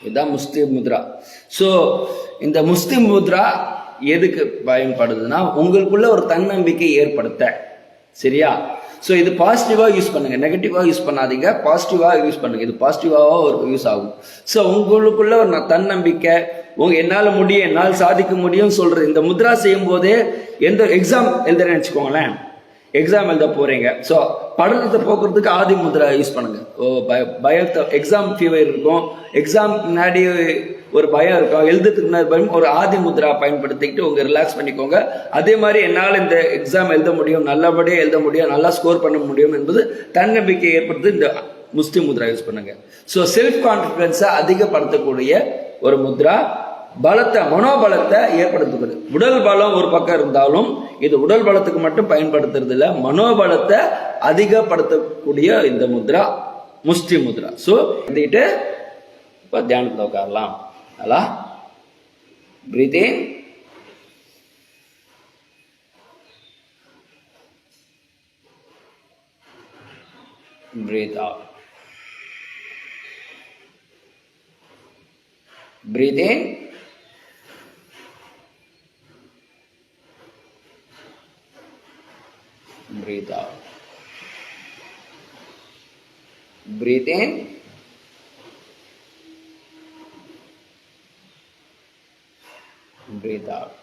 இதுதான் முஸ்தி முத்ரா. ஸோ இந்த முஸ்தி முத்ரா எதுக்கு பயன்படுதுன்னா உங்களுக்குள்ள ஒரு தன்னம்பிக்கை ஏற்படுத்த. சரியா? ஸோ இது பாசிட்டிவாக யூஸ் பண்ணுங்க, நெகட்டிவாக யூஸ் பண்ணாதீங்க. பாசிட்டிவாக யூஸ் பண்ணுங்க, இது பாசிட்டிவாக ஒரு யூஸ் ஆகும். ஸோ உங்களுக்குள்ள ஒரு தன்னம்பிக்கை, என்னால் முடியும், என்னால் சாதிக்க முடியும் சொல்றது. இந்த முத்ரா செய்யும் போதே எந்த எக்ஸாம் எழுதுறேன்னு வச்சுக்கோங்களேன், எக்ஸாம் எழுத போறீங்க. ஸோ படத்தை போக்குறதுக்கு ஆதி முத்ரா யூஸ் பண்ணுங்க. பயத்தை, எக்ஸாம் ஃபீவர் இருக்கும், எக்ஸாம் முன்னாடி ஒரு பயம் இருக்கும், எழுதுறதுக்கு முன்னாடி பயம், ஒரு ஆதி முத்ரா பயன்படுத்திக்கிட்டு உங்க ரிலாக்ஸ் பண்ணிக்கோங்க. அதே மாதிரி என்னால் இந்த எக்ஸாம் எழுத முடியும், நல்லபடியாக எழுத முடியும், நல்லா ஸ்கோர் பண்ண முடியும் என்பது தன்னம்பிக்கை ஏற்படுத்தி இந்த முஸ்தி முத்ரா யூஸ் பண்ணுங்க. ஸோ செல்ஃப் கான்ஃபிடன்ஸை அதிகப்படுத்தக்கூடிய ஒரு முத்ரா, பலத்தை, மனோபலத்தை ஏற்படுத்துகிறது. உடல் பலம் ஒரு பக்கம் இருந்தாலும் இது உடல் பலத்துக்கு மட்டும் பயன்படுத்துறது இல்லை, மனோபலத்தை அதிகப்படுத்தக்கூடிய இந்த முத்ரா முஸ்தி முத்ரா. ஸோ எழுதிட்டு இப்போ தியானத்தில் உட்காரலாம். நல்லா breath in, breath out, breath in, breathe out, breathe in, breathe out.